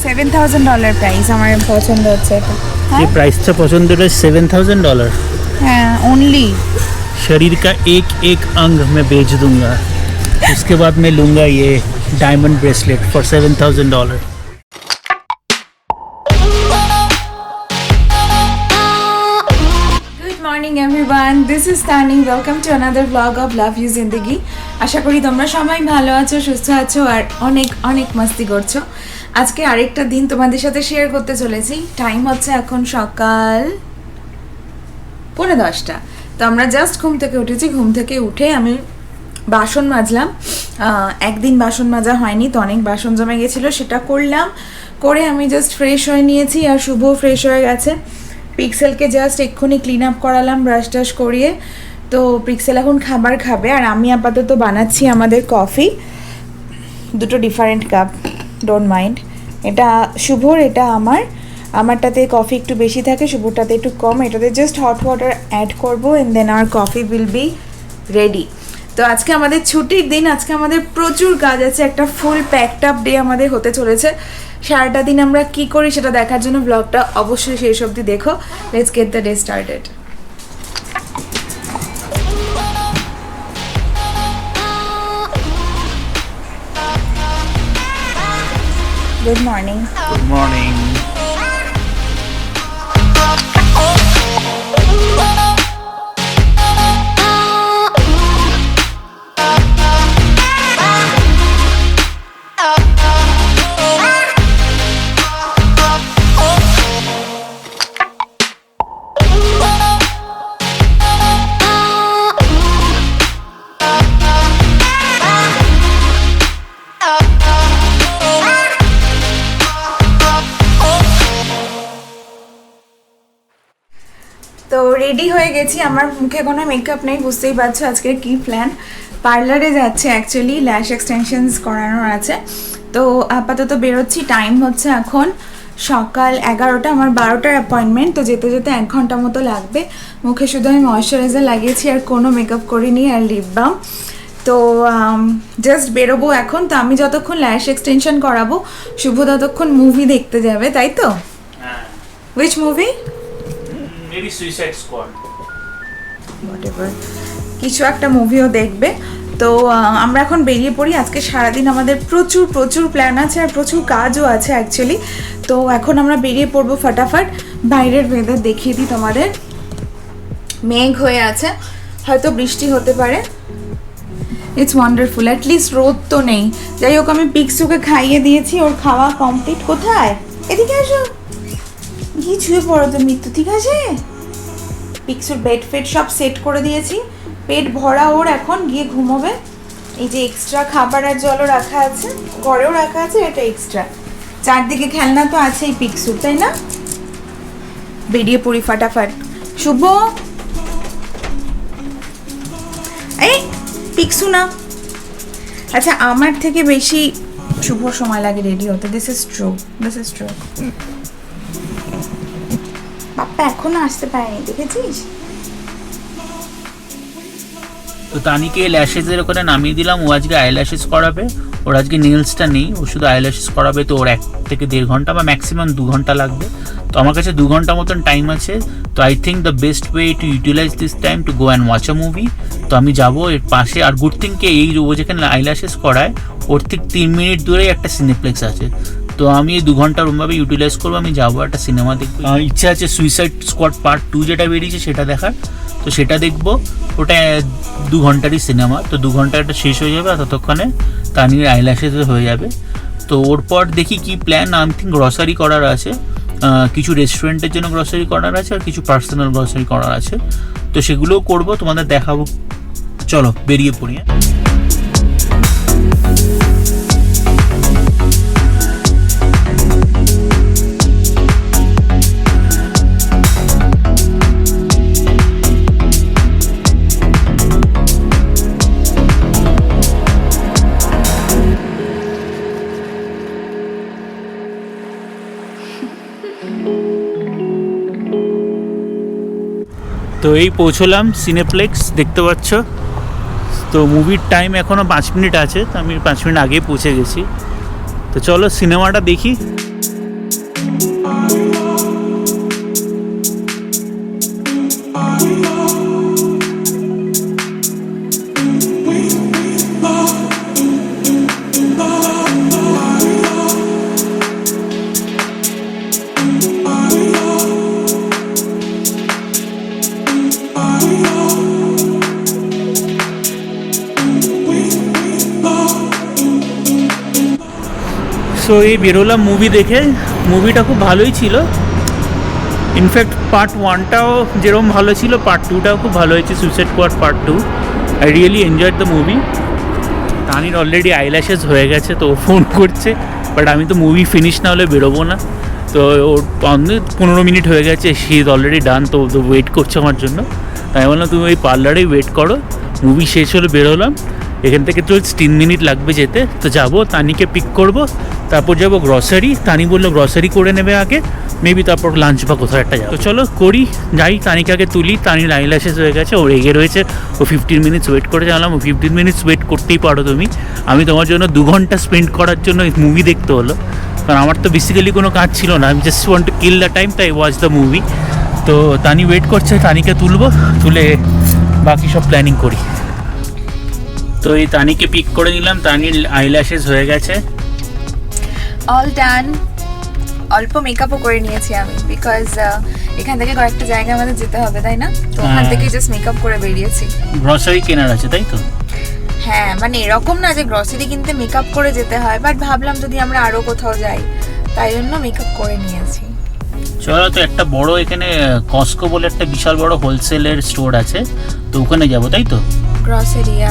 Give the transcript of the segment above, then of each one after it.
$7,000 price আমার পছন্দ হচ্ছে এটা। ये प्राइस था पसंद है $7,000। হ্যাঁ অনলি। शरीर का एक एक अंग मैं बेच दूंगा, उसके बाद मैं लूँगा ये diamond bracelet for $7,000। Good morning everyone, this is Tani. Welcome to another blog of love you Zindagi. আশা করি তোমরা সবাই ভালো আছো, সুস্থ আছো আর অনেক অনেক মাস্তি করছো। আজকে আরেকটা দিন তোমাদের সাথে শেয়ার করতে চলেছি। টাইম হচ্ছে এখন সকাল 10:45। তো আমরা জাস্ট ঘুম থেকে উঠেছি। ঘুম থেকে উঠে আমি বাসন মাজলাম। একদিন বাসন মাজা হয়নি, তো অনেক বাসন জমে গেছিলো, সেটা করলাম। করে আমি জাস্ট ফ্রেশ হয়ে নিয়েছি আর শুভ ফ্রেশ হয়ে গেছে। পিক্সেলকে জাস্ট এক্ষুনি ক্লিন আপ করালাম ব্রাশ টাশ করিয়ে। তো পিক্সেল এখন খাবার খাবে আর আমি আপাতত বানাচ্ছি আমাদের কফি। দুটো ডিফারেন্ট কাপ, ডোন্ট মাইন্ড। এটা শুভর, এটা আমারটাতে কফি একটু বেশি থাকে, শুভরটাতে একটু কম। এটাতে জাস্ট হট ওয়াটার অ্যাড করবো and then our coffee will be ready. তো আজকে আমাদের ছুটির দিন, আজকে আমাদের প্রচুর কাজ আছে। একটা ফুল প্যাকড আপ ডে আমাদের হতে চলেছে। সারাটা দিন আমরা কি করি সেটা দেখার জন্য ব্লগটা অবশ্যই শেষ অবধি দেখো। Let's get the day started. Good morning. Good morning. তো রেডি হয়ে গেছি। আমার মুখে কোনো মেকআপ নেই, বুঝতেই পারছো আজকে কি প্ল্যান। পার্লারে যাচ্ছে, অ্যাকচুয়ালি ল্যাশ এক্সটেনশনস করানোর আছে। তো আপাতত বেরোচ্ছি। টাইম হচ্ছে এখন সকাল 11টা, আমার 12টার অ্যাপয়েন্টমেন্ট। তো যেতে যেতে 1 ঘন্টা মতো লাগবে। মুখে শুধু আমি ময়শ্চারাইজার লাগিয়েছি আর কোনো মেকআপ করিনি আর লিপ বাম। তো জাস্ট বেরোবো এখন। তো আমি যতক্ষণ ল্যাশ এক্সটেনশন করাবো, শুভ ততক্ষণ মুভি দেখতে যাবে, তাই তো? Which movie? Maybe suicide squad. Whatever, কিছু একটা মুভিও দেখবে। তো আমরা এখন বেরিয়ে পড়ি। আজকে সারাদিন আমাদের প্রচুর প্রচুর প্ল্যান আছে আর প্রচুর কাজও আছে অ্যাকচুয়ালি। তো এখন আমরা বেরিয়ে পড়বো ফটাফট। বাইরের ওয়েদার দেখিয়ে দিই তোমাদের। মেঘ হয়ে আছে, হয়তো বৃষ্টি হতে পারে। ইটস ওয়ান্ডারফুল, অ্যাটলিস্ট রোদ তো নেই। যাই হোক, আমি পিক্সুকে খাইয়ে দিয়েছি, ওর খাওয়া কমপ্লিট। কোথায়? এদিকে আসো, গিয়ে ছুঁয়ে পড়ো তো মৃত্যু, ঠিক আছে? পিক্সুর বেড ফেড সব সেট করে দিয়েছি, পেট ভরা ওর, এখন গিয়ে ঘুমোবে। এই যে এক্সট্রা খাবার আর জলও রাখা আছে, ঘরেও রাখা আছে, এটা এক্সট্রা। চারদিকে খেলনা তো আছেই পিক্সুর, তাই না? বেরিয়ে পড়ি ফাটাফাট। শুভ, এই পিক্সু না। আচ্ছা, আমার থেকে বেশি শুভ সময় লাগে রেডি হতে। This is true, this is true. Bappa এখনো আসতে পারেনি, দেখেছিস? তো তানিকে ল্যাশেসের ওখানে নামিয়ে দিলাম। ও আজকে আইল্যাশেস করাবে। ওর আজকে নেলসটা নেই, ও শুধু আইল্যাশেস করাবে। তো ওর 1 থেকে 1.5 ঘন্টা বা ম্যাক্সিমাম 2 ঘন্টা লাগবে। তো আমার কাছে 2 ঘন্টা মতন টাইম আছে। তো I think the best way to utilise this time to go and watch a movie. তো আমি যাবো এর পাশে। আর গুড থিংকে এই ও যেখানে আইল্যাশেস করায় ওর ঠিক 3 মিনিট দূরেই একটা সিনেপ্লেক্স আছে। তো আমি এই 2 ঘন্টা রুমভাবে ইউটিলাইজ করবো। আমি যাবো একটা সিনেমা দেখবো। ইচ্ছা আছে সুইসাইড স্কোয়াড পার্ট 2 যেটা বেরিয়েছে সেটা দেখার। তো সেটা দেখবো। ওটা 2 ঘন্টারই সিনেমা। তো 2 ঘন্টাটা শেষ হয়ে যাবে আর ততক্ষণে তানির আইল্যাশেস হয়ে যাবে। তো ওর পর দেখি কি প্ল্যান। আমি থিঙ্ক গ্রসারি করার আছে, কিছু রেস্টুরেন্টের জন্য গ্রসারি করার আছে আর কিছু পার্সোনাল গ্রসারি করার আছে। তো সেগুলোও করবো, তোমাদের দেখাবো। চলো বেরিয়ে পড়ি। তো এই পৌঁছলাম সিনেপ্লেক্স, দেখতে পাচ্ছ। তো মুভির টাইম এখনও 5 মিনিট আছে, তো আমি 5 মিনিট আগেই পৌঁছে গেছি। তো চলো সিনেমাটা দেখি। সো এই বেরোলাম মুভি দেখে, মুভিটা খুব ভালোই ছিল। ইনফ্যাক্ট পার্ট 1টাও যেরকম ভালো ছিল, পার্ট 2টাও খুব ভালো হয়েছে, suicide squad part 2। I really enjoyed the movie. তানির অলরেডি আইল্যাশেস হয়ে গেছে, তো ও ফোন করছে, বাট আমি তো মুভি ফিনিশ না হলে বেরোবো না। তো ওর 15 মিনিট হয়ে গেছে, শি ইজ অলরেডি ডান, তো ওয়েট করছে আমার জন্য। তাই বললাম তুমি ওই পার্লারেই ওয়েট করো, মুভি শেষ হলে বেরোলাম। এখান থেকে তো 3 মিনিট লাগবে যেতে, তো যাবো, তানিকে পিক করব, তারপর যাবো গ্রসারি। তানি বললো গ্রসারি করে নেবে আগে, মেবি তারপর লাঞ্চ বা কোথাও একটা যাবো। তো চলো করি, যাই, তানিকে আগে তুলি। তানির আইল্যাশেস হয়ে গেছে, ও রেগে রয়েছে, ও 15 মিনিটস ওয়েট করে জানলাম। ও 15 মিনিটস ওয়েট করতেই পারো তুমি, আমি তোমার জন্য 2 ঘন্টা স্পেন্ড করার জন্য মুভি দেখতে হলো, কারণ আমার তো বেসিক্যালি কোনো কাজ ছিল না, আমি just want to kill the time, তাই ওয়াচ দ্য মুভি। তো তানি ওয়েট করছে, তানিকে তুলবো, তুলে বাকি সব প্ল্যানিং করি। তো এই তানিকে পিক করে নিলাম, তানির আইল্যাশেস হয়ে গেছে, অল ডান। অল্প মেকআপও করে নিয়েছি আমি, বিকজ এখান থেকে কয়েকটা জায়গায় আমাদের যেতে হবে, তাই না? তো ওখান থেকে জাস্ট মেকআপ করে বেরিয়েছি। গ্রসারি কেনার আছে, তাই তো? হ্যাঁ, মানে এরকম না যে গ্রসারি কিনতে মেকআপ করে যেতে হয়, বাট ভাবলাম যদি আমরা আরো কোথাও যাই, তাই জন্য মেকআপ করে নিয়েছি। চলো, তো একটা বড় এখানে কস্কো বলে একটা বিশাল বড় হোলসেলের স্টোর আছে, তো ওখানে যাবো, তাই তো?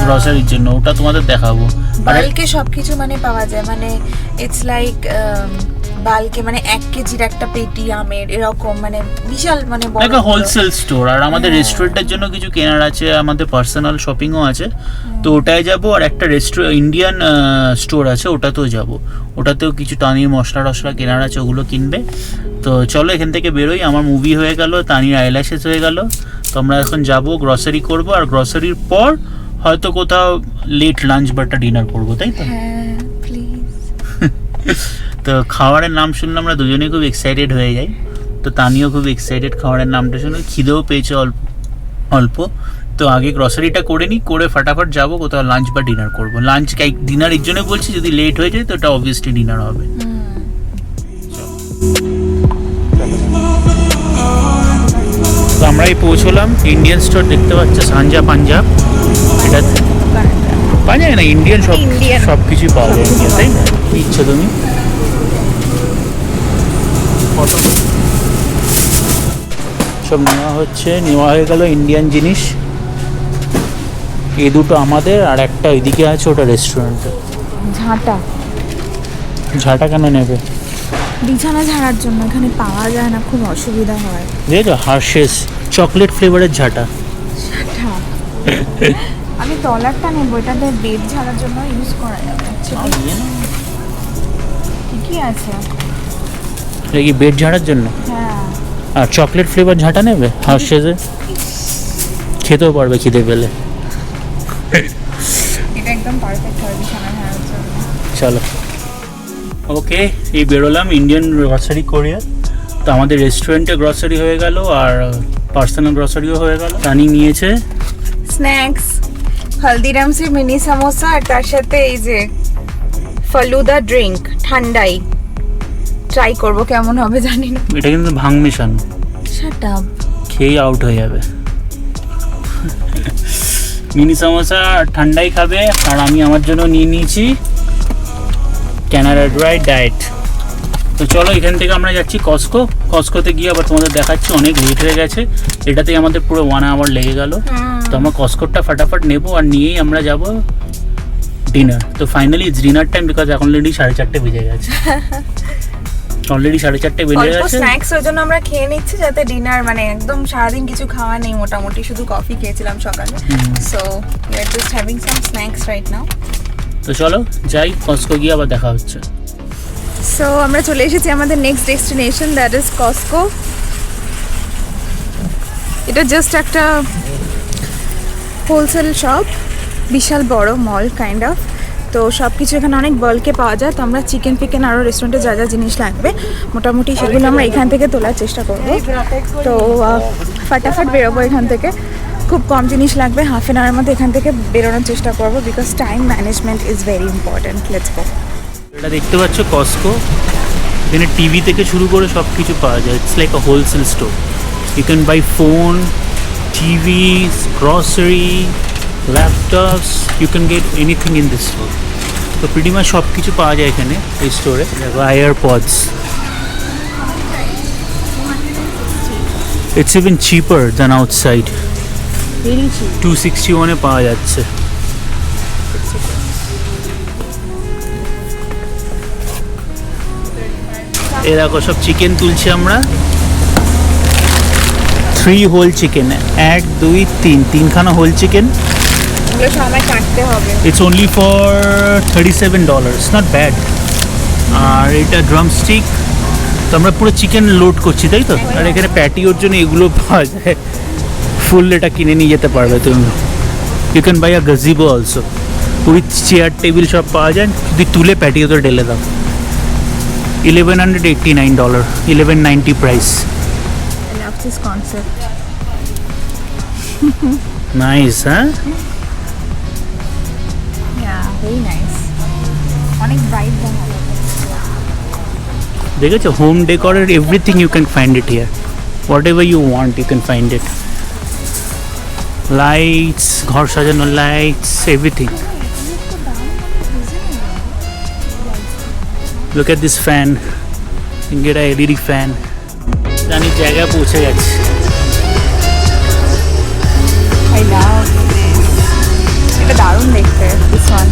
গ্রসারির জন্য, ওটা তোমাদের দেখাবো। বাল্কে সবকিছু মানে পাওয়া যায়, মানে ইটস লাইক বাল্কে, মানে 1 কেজির একটা পেটি আমের, এরকম মানে বিশাল, মানে বড় হোলসেল স্টোর। আর আমাদের রেস্টুরেন্টের জন্য কিছু কেনার আছে, আমাদের পার্সোনাল শপিংও আছে, তো ওটাই যাব। আর একটা ইন্ডিয়ান স্টোর আছে, ওটাতেও যাব, ওটাতেও কিছু তানির মশলা টশলা কেনার আছে, ওগুলো কিনবে। তো চলো এখান থেকে বেরোই, আমার মুভি হয়ে গেল, তানির আইল্যাশেস হয়ে গেল, তো আমরা এখন যাব, গ্রসারি করব, আর গ্রসারির পর হয়তো কোথাও লেট লাঞ্চ বা একটা ডিনার করবো, তাই তো? হ্যাঁ প্লিজ। তো খাবারের নাম শুনলে আমরা দুজনেই খুব এক্সাইটেড হয়ে যাই, তো তানিও খুব এক্সাইটেড খাবারের নামটা শুনে, খিদেও পেয়েছে অল্প অল্প। তো আগে গ্রসারিটা করে নিই, করে ফাটাফাট যাবো কোথাও লাঞ্চ বা ডিনার করবো। লাঞ্চ ডিনার এর জন্য বলছি, যদি লেট হয়ে যায় তো ওটা অবভিয়াসলি ডিনার হবে। তো আমরাই পৌঁছলাম, ইন্ডিয়ান স্টোর দেখতে পাচ্ছ, সানজা পাঞ্জাব। এটা পাঞ্জাব না, ইন্ডিয়ান সব কিছুই পাওয়া যায় ইন্ডিয়ান, তাই না? কি ইচ্ছা তুমি? সব নেওয়া হয়ে গেল ইন্ডিয়ান জিনিস। এই দুটো আমাদের, আর একটা ওইদিকে আছে, ওটা রেস্টুরেন্টে। ঝাঁটা কেন নেবে? বিছানা ঝাড়ার জন্য, এখানে পাওয়া যায় না, খুব অসুবিধা হয়। দেখো, হার্শেস চকলেট ফ্লেভারের ঝাঁটা। আমি তলারটা নেবো, এটাতে বেড ঝাড়ার জন্য ইউজ করা যাবে। ঠিকই আছে, এটা কি বেড ঝাড়ার জন্য? হ্যাঁ। আর চকলেট ফ্লেভার ঝাঁটা নেবে হার্শেসে, খেতেও পারবে খিদে পেলে। এটা একদম পারফেক্ট হবে বিছানা ঝাড়ার জন্য। চলো, ওকে, এই বেরোলাম ইন্ডিয়ান গ্রসারি করে। তো আমাদের রেস্টুরেন্টে গ্রসারি হয়ে গেল, আর পার্সোনাল গ্রসারিও হয়ে গেল। রানি নিয়েছে স্ন্যাক্স, হলদিরামসের মিনি সামোসা, আর তার সাথে এই যে ফালুদা ড্রিঙ্ক, ঠান্ডাই। ট্রাই করব কেমন হবে জানি না। এটা কিন্তু ভাং মেশানো, শাট আপ, খেয়ে আউট হয়ে যাবে। মিনি সামোসা ঠান্ডাই খাবে, আর আমি আমার জন্য নিয়ে নিয়েছি ক্যানাডা ড্রাই ডায়েট। তো চলো, এখান থেকে আমরা যাচ্ছি কস্কোতে গিয়ে আবার তোমাদের দেখাচ্ছি। অনেক লেট হয়ে গেছে, এটাতেই আমাদের পুরো 1 আওয়ার লেগে গেল। তো আমরা কস্কোটা ফাটাফাট নেবো, আর নিয়েই আমরা যাব ডিনার। তো finally it's dinner time, because এখন অলরেডি 4:30 বেজে গেছে। অলরেডি 4:30 বেজে গেছে। স্ন্যাক্স ওই জন্য আমরা খেয়ে নিচ্ছি, যাতে ডিনার, মানে একদম সারাদিন কিছু খাওয়া নেই, মোটামুটি শুধু কফি খেয়েছিলাম সকালে। So we are just having some snacks right now. তো চলো যাই, কস্কো গিয়ে আবার দেখা হচ্ছে। সো আমরা চলে এসেছি আমাদের next destination, that is Costco. এটা জাস্ট একটা হোলসেল শপ, বিশাল বড় মল কাইন্ড অফ। তো সব কিছু এখানে অনেক বাল্কে পাওয়া যায়। তো আমরা চিকেন ফিকেন আরও রেস্টুরেন্টে যা যা জিনিস লাগবে মোটামুটি সেগুলো আমরা এখান থেকে তোলার চেষ্টা করব। তো ফাটাফাট বেরোবো এখান থেকে, খুব কম জিনিস লাগবে, হাফ অ্যান আওয়ারের মধ্যে এখান থেকে বেরোনোর চেষ্টা করবো, because time management is very important. Let's go. এটা দেখতে পাচ্ছ কস্কো, এখানে টিভি থেকে শুরু করে সব কিছু পাওয়া যায়। It's like a wholesale store. You can buy phone, TVs, grocery, laptops, you can get anything in this store. তো প্রিটি মাচ সব কিছু পাওয়া যায় এখানে এই স্টোরে। দেখো AirPods, it's even cheaper than outside. 261 পাওয়া যাচ্ছে। এ দেখো সব চিকেন তুলছি আমরা, 3 হোল চিকেন, 1 2 3 তিনখানা হোল চিকেন। এগুলো সবাই কাটতে হবে। It's only for $37, not bad. আর এটা ড্রামস্টিক। তো আমরা পুরো চিকেন লোড করছি, তাই তো? আর এখানে প্যাটিওর জন্য এগুলো পাওয়া যায়, ফুল এটা কিনে নিয়ে যেতে পারবে তুমি। You can buy a gazebo also, with chair table সব পাওয়া যায়, যদি তুলে প্যাটিওতে ঢেলে দাও। $1189, $1190 price. I love this concept. Nice, হ্যাঁ? Yeah, very nice. অনেক ব্রাইট বানানো। দেখেছো হোম ডেকোরের everything you can find it here, whatever you want you can find it. Lights, ঘর সাজানো lights, everything. Look at this fan, get a LED fan. জানি জায়গায় পৌঁছে গেছে। I love this. এটা দারুণ দেখতে, this one.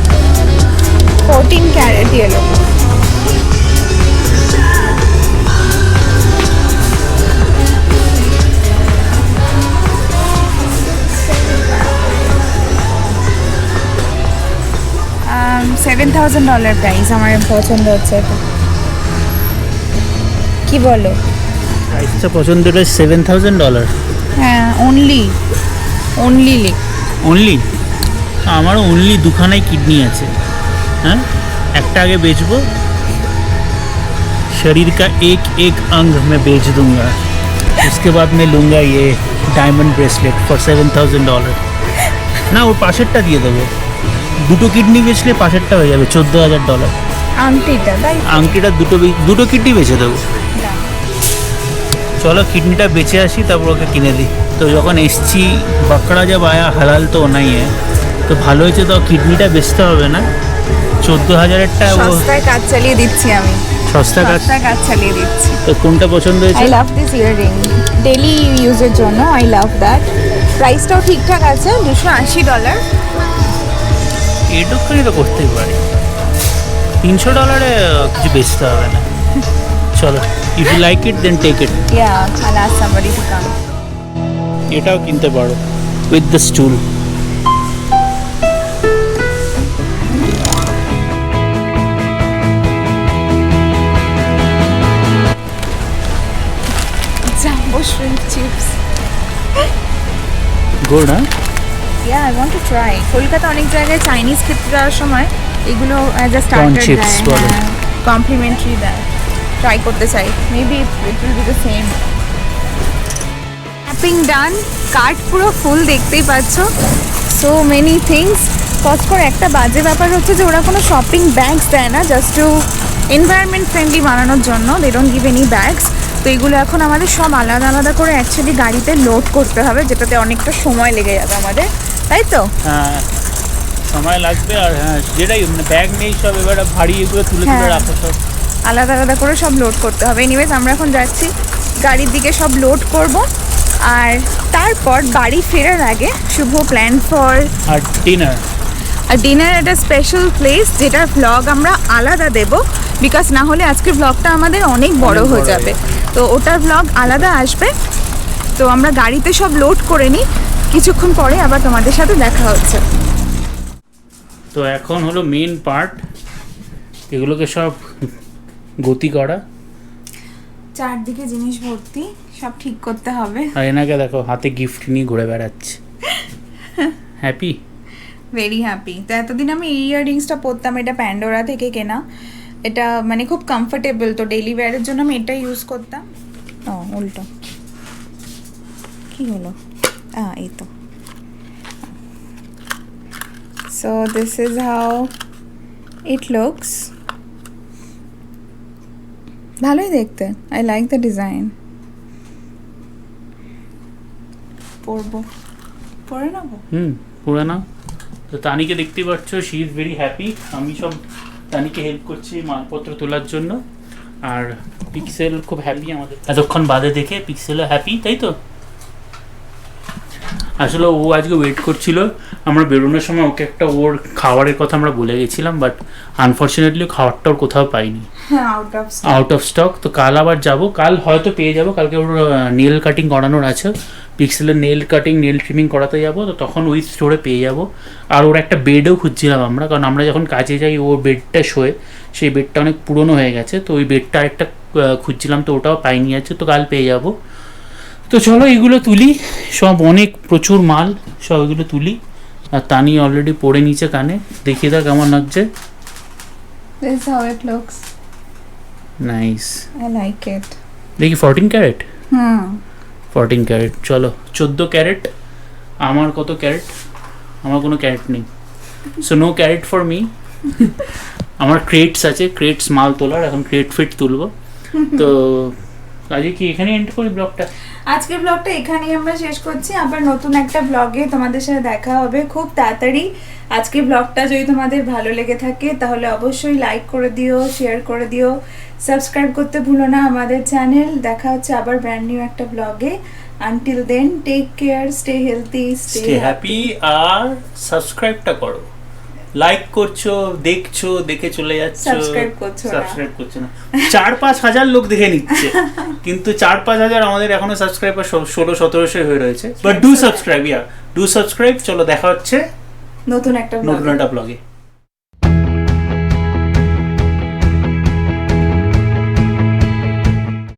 14 carat yellow. $7,000 price, আমার পছন্দ হচ্ছে এটা। কি বলো? প্রাইসটা পছন্দ হলে $7,000 হ্যাঁ, অনলি অনলি অনলি। আমারও অনলি দুখানাই কিডনি আছে, হ্যাঁ? একটা आगे बेचबो, शरीर का एक एक अंग मैं बेच दूंगा, उसके बाद मैं लूँगा ये डायमंड ब्रेसलेट फॉर $7,000। না ওর পাশেরটা দিয়ে দেবো, দুটো কিডনি বেচলে পাশেরটা হয়ে যাবে $14,000। আংটিটা তাই? আংটিটা দুটো কিডনি বেচে দেবো। চলো কিডনিটা বেঁচে আসি, তারপর ওকে কিনে দিই। তো যখন এসছি বাঁকড়া যা বায়া হালাল তো নাই তো ভালো হয়েছে, তো কিডনিটা বেচতে হবে না। 14,000-এরটা সস্তায় কাজ চালিয়ে দিচ্ছি আমি, সস্তা কাজ চালিয়ে দিচ্ছি। তো কোনটা পছন্দ হয়েছে? I love this earring, daily ইউজের জন্য আই লাভ দ্যাট। প্রাইসটাও ঠিকঠাক আছে, $280। এটুকুনি তো করতেই পারি, $300 কিছু বেচতে হবে না। চলো, if you like it then take it. Yeah, I'll ask somebody to come. এটাও কিনতে পারো with the stool. Jumbo shrimp chips. Good, হ্যাঁ? Yeah, I want to try. Kolkata অনেক জায়গায় চাইনিজ খেতে যাওয়ার সময় এগুলো অ্যাজ আ স্টার্টার chips বলে। দেয়, কমপ্লিমেন্টারি দেয়। ট্রাই করতে চাই, maybe it will be the same. Wrapping done, cart পুরো ফুল দেখতেই পাচ্ছ, সো মেনি থিংস। কসকোর একটা বাজে ব্যাপার হচ্ছে যে ওরা কোনো শপিং ব্যাগস দেয় না, জাস্ট টু এনভায়রনমেন্ট ফ্রেন্ডলি বানানোর জন্য, they don't give any bags. তো এগুলো এখন আমাদের সব আলাদা আলাদা করে অ্যাকচুয়ালি গাড়িতে লোড করতে হবে, যেটাতে অনেকটা সময় লেগে যাবে আমাদের, তাই তো? হ্যাঁ সময় লাগবে। আর হ্যাঁ যেটাই মানে ব্যাগ নেই সব, এবারে ভারী এগুলো তুলে তুলে হ্যাঁ। রাখো সব। আলাদা আলাদা করে সব লোড করতে হবে। এনিওয়েজ আমরা এখন যাচ্ছি গাড়ির দিকে, সব লোড করব। আর তারপর বাড়ি ফেরার আগে Shubho plan for our dinner. আর ডিনার একটা স্পেশাল প্লেস, যেটার ভ্লগ আমরা আলাদা দেব, বিকজ না হলে আজকের ভ্লগটা আমাদের অনেক বড় হয়ে যাবে। তো ওটার ভ্লগ আলাদা আসবে। তো আমরা গাড়িতে সব লোড করে নিই, কিছুক্ষণ পরে আবার তোমাদের সাথে দেখা হচ্ছে। তো এখন হলো মেন পার্ট, এগুলোকে সব গতি করা। চারদিকে জিনিস ভর্তি, সব ঠিক করতে হবে। আর এনাকে দেখো হাতে গিফট নিয়ে ঘুরে বেড়াচ্ছে। হ্যাপি? Very happy. তো এতদিন আমি এই ইয়াররিংসটা পরতাম, এটা প্যান্ডোরা থেকে কেনা, এটা মানে খুব কমফোর্টেবল, তো ডেইলি ওয়্যারের জন্য আমি এটা ইউজ করতাম। ও উল্টো কি হলো, এই তো। So this is how it looks. ভালোই দেখতে, আই লাইক দ্য ডিজাইন। পরবো, পরে নেবো। পরে নাও। তো তানিকে দেখতে পাচ্ছ, শি ইজ ভেরি হ্যাপি। আমি সব তানিকে হেল্প করছি মালপত্র তোলার জন্য, আর পিক্সেল খুব হ্যাপি আমাদের এতক্ষণ বাদে দেখে। পিক্সেলও হ্যাপি, তাই তো? আসলে ও আজকে ওয়েট করছিল, আমরা বেরোনোর সময় ওকে একটা ওর খাবারের কথা আমরা বলে গেছিলাম, বাট আনফর্চুনেটলি খাবারটা ওর কোথাও পাইনি, আউট অফ স্টক। তো কাল আবার যাব, কাল হয়তো পেয়ে যাব। কালকে ওর নেল কাটিং করানোর আছে, পিক্সেলের নেল কাটিং নেল ট্রিমিং করাতে যাব, তো তখন ওই স্টোরে পেয়ে যাব। আর ওর একটা বেডও খুঁজছিলাম আমরা, কারণ আমরা যখন কাজে যাই ওর বেডটা শোয়ে, সেই বেডটা অনেক পুরনো হয়ে গেছে, তো ওই বেডটা আরেকটা খুঁজছিলাম, তো ওটাও পাইনি আছে, তো কাল পেয়ে যাব। তো চলো এগুলো তুলি, সব অনেক প্রচুর মাল, সব এগুলো তুলি। আর তানি অলরেডি পড়ে নিচে কানে, দেখিয়ে দাও কেমন লাগছে। This is how it looks. Nice, I like it. দেখি 14 ক্যারেট, 14 Hmm. ক্যারেট। চলো 14 ক্যারেট। আমার কত ক্যারেট? আমার কোনো ক্যারেট নেই, so no carrot for me. আমার ক্রেটস আছে, ক্রেটস মাল তোলার, এখন ক্রেট ফিট তুলবো। তো আজকে কি এখানে এন্ড করি ব্লগটা? আজকের ব্লগটা এখানেই আমরা শেষ করছি। আবার নতুন একটা ব্লগে তোমাদের সাথে দেখা হবে খুব তাড়াতাড়ি। আজকের ব্লগটা যদি তোমাদের ভালো লেগে থাকে তাহলে অবশ্যই লাইক করে দিও, শেয়ার করে দিও, সাবস্ক্রাইব করতে ভুলো না আমাদের চ্যানেল। দেখা হচ্ছে আবার ব্র্যান্ড নিউ একটা ব্লগে। Until then, take care, stay healthy, stay happy. আর সাবস্ক্রাইবটা করো, লাইক করছো, দেখছো, দেখে চলে যাচ্ছো, সাবস্ক্রাইব করছো না। সাবস্ক্রাইব করছো না। 4-5 হাজার লোক দেখে নিচ্ছে, কিন্তু 4-5 হাজার আমাদের এখনো সাবস্ক্রাইবার 1600-1700 হয়ে রয়েছে। But do subscribe, do subscribe. চলো দেখা হচ্ছে নতুন একটা ব্লগে।